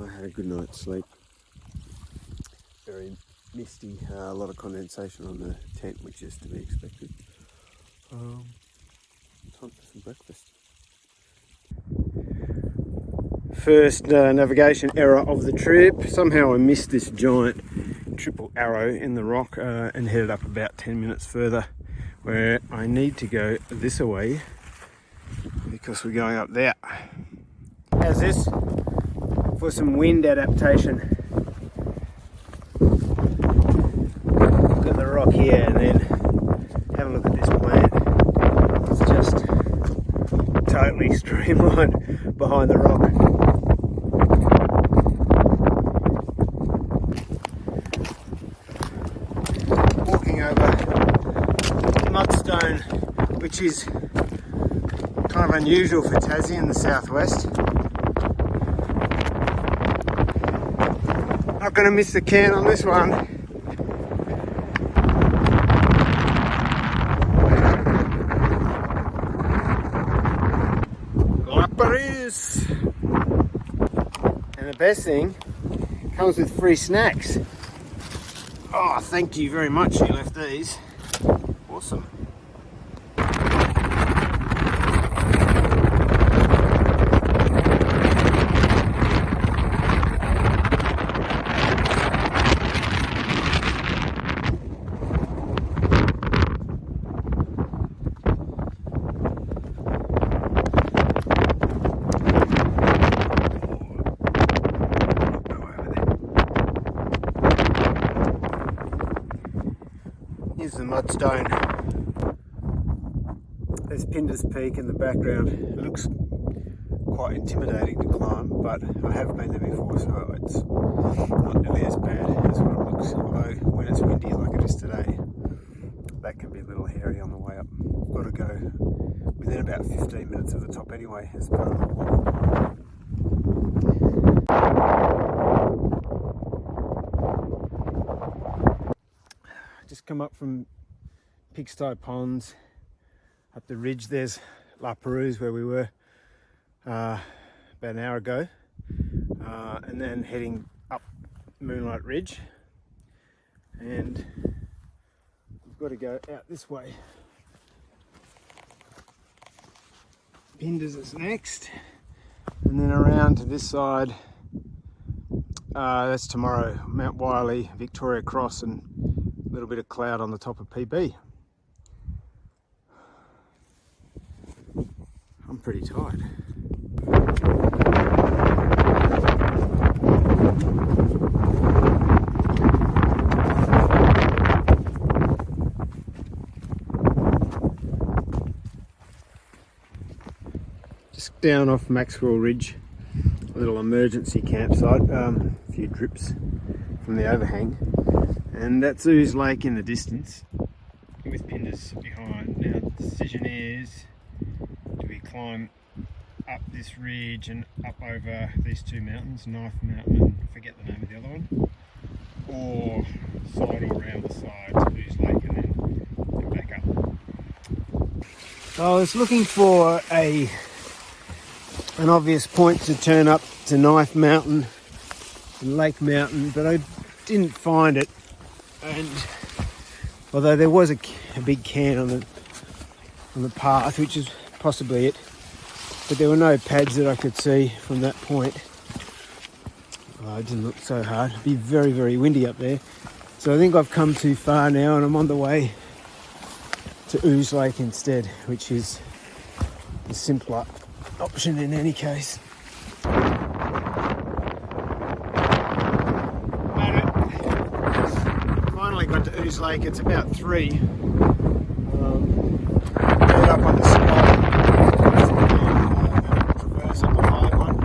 I had a good night's sleep. Very misty, a lot of condensation on the tent, which is to be expected. Time for some breakfast. First navigation error of the trip. Somehow I missed this giant triple arrow in the rock and headed up about 10 minutes further, where I need to go this way because we're going up there. How's this for some wind adaptation? Look at the rock here and then have a look at this plant. It's just totally streamlined behind the rock. Walking over mudstone, which is kind of unusual for Tassie in the southwest. Not going to miss the can on this one. Paris. And the best thing, comes with free snacks. Oh, thank you very much, you left these. Awesome. Here's the mudstone. There's Pinder's Peak in the background. It looks quite intimidating to climb, but I have been there before, so it's not nearly as bad as what it looks. Although when it's windy like it is today, that can be a little hairy on the way up. Got to go within about 15 minutes of the top anyway as part of the walk. Just come up from Pigsty Ponds, up the ridge. There's La Perouse where we were about an hour ago, and then heading up Moonlight Ridge, and we've got to go out this way. Pinders is next, and then around to this side. That's tomorrow. Mount Wiley, Victoria Cross, and a little bit of cloud on the top of PB. I'm pretty tired. Just down off Maxwell Ridge, a little emergency campsite, a few drips from the overhang. And that's Ooze Lake in the distance, with Pinders behind. Now the decision is, do we climb up this ridge and up over these two mountains, Knife Mountain and forget the name of the other one, or side all around the side to Ooze Lake and then back up? I was looking for an obvious point to turn up to Knife Mountain and Lake Mountain, but I didn't find it. And although there was a big can on the path, which is possibly it, but there were no pads that I could see from that point. Oh, it didn't look so hard. It'd be very, very windy up there. So I think I've come too far now, and I'm on the way to Ooze Lake instead, which is the simpler option in any case. Got to Ooze Lake. It's about 3. Got up on the spot. Traverse up the high one.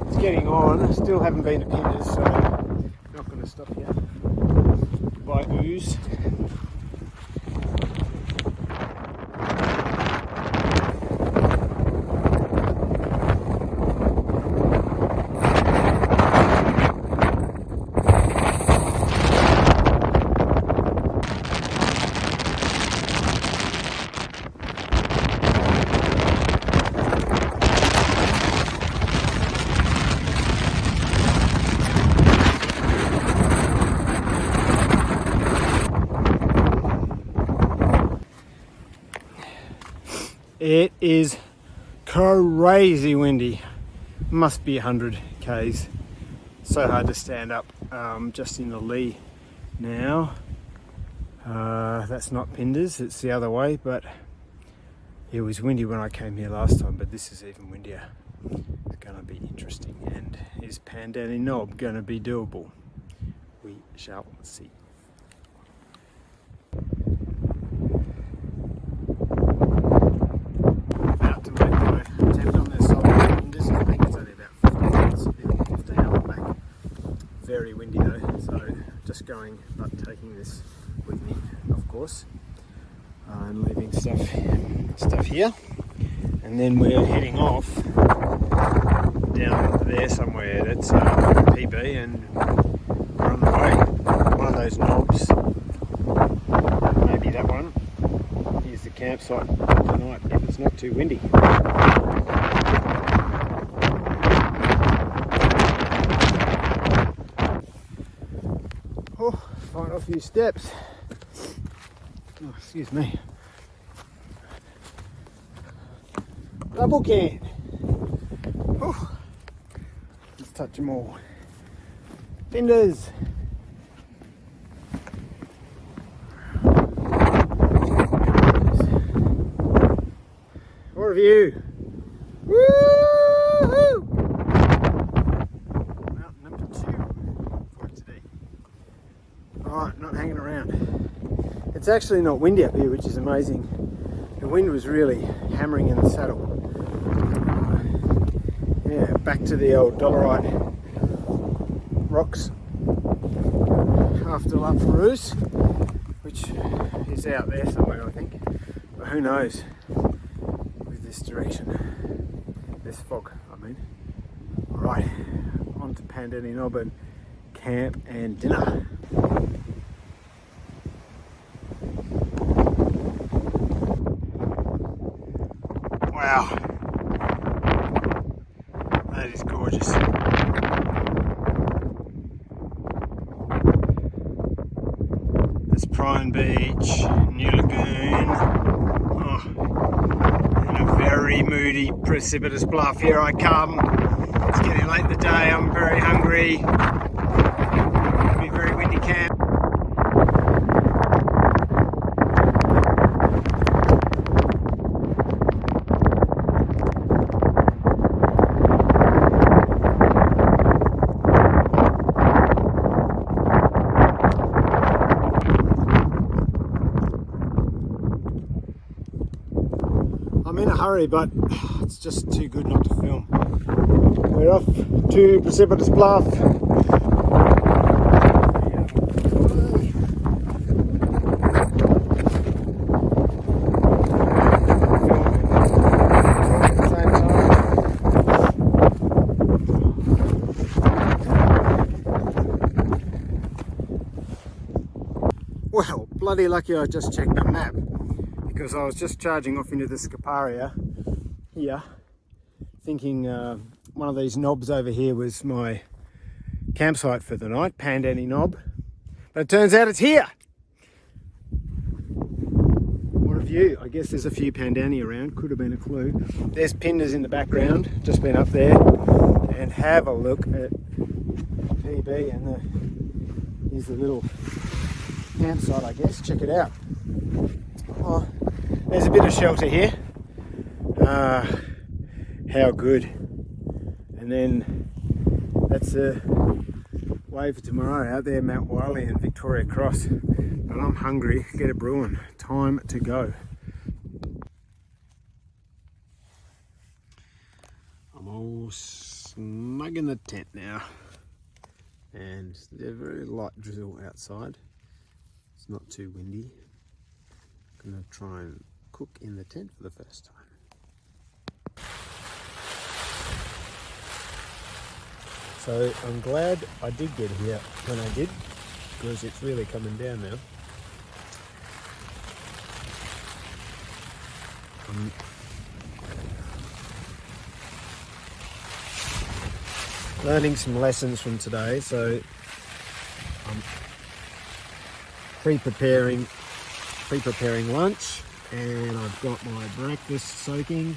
It's getting on. I still haven't been to Pinders, so not going to stop here. By Ooze. It is crazy windy. Must be 100 k's. So hard to stand up. Just in the lee now. That's not Pinders, it's the other way, but it was windy when I came here last time, but this is even windier. It's going to be interesting. And is Pandani Knob going to be doable? We shall see. About to make my attempt on this side of Pinders. I think it's only about 15 hours back. Very windy though, so just going, but taking this with me, of course, and leaving stuff here, and then we're heading off down there somewhere. That's PB, and we're on the way. One of those knobs, maybe that one. Here's the campsite for the night if it's not too windy. Oh, final few steps. Oh, excuse me. Double can. Oh, let's touch them all. Fenders. What have you? Woo-hoo! Mountain number 2 for today. Alright, not hanging around. It's actually not windy up here, which is amazing. The wind was really hammering in the saddle. Yeah, back to the old dolerite rocks after La Perouse, which is out there somewhere, I think. But who knows with this direction, this fog, I mean. Alright, on to Pandani Knob and camp and dinner. Wow, that is gorgeous. There's Prime Beach, New Lagoon, and a very moody Precipitous Bluff. Here I come. It's getting late in the day, I'm very hungry. It'll be a very windy camp. I'm in a hurry, but it's just too good not to film. We're off to Precipitous Bluff. Well, bloody lucky I just checked the map, because I was just charging off into the Scaparia here, thinking one of these knobs over here was my campsite for the night, Pandani Knob, but it turns out it's here. What a view. I guess there's a few Pandani around, could have been a clue. There's Pinders in the background, just been up there, and have a look at PB, and here's the little campsite, I guess. Check it out. Oh, there's a bit of shelter here. How good. And then that's the way for tomorrow, out there Mount Wiley and Victoria Cross. But I'm hungry, get a brewing. Time to go. I'm all snug in the tent now, and there's a very light drizzle outside. It's not too windy. I'm gonna try and cook in the tent for the first time. So I'm glad I did get here when I did, because it's really coming down now. I'm learning some lessons from today, so I'm pre-preparing lunch and I've got my breakfast soaking,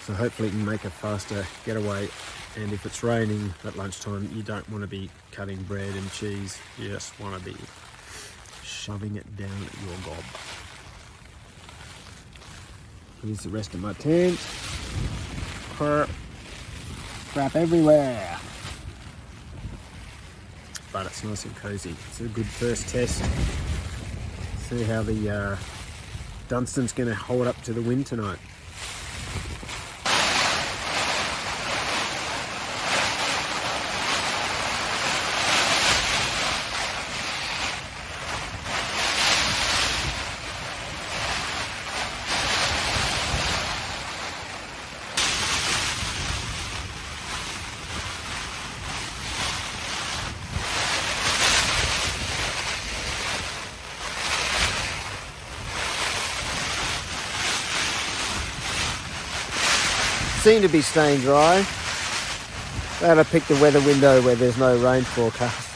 so hopefully you can make a faster getaway. And if it's raining at lunchtime, you don't want to be cutting bread and cheese, you just want to be shoving it down your gob. Here's the rest of my tent. Crap everywhere. But it's nice and cozy. It's a good first test. See how the Dunstan's going to hold up to the wind tonight. Seem to be staying dry. Glad I picked a weather window where there's no rain forecast.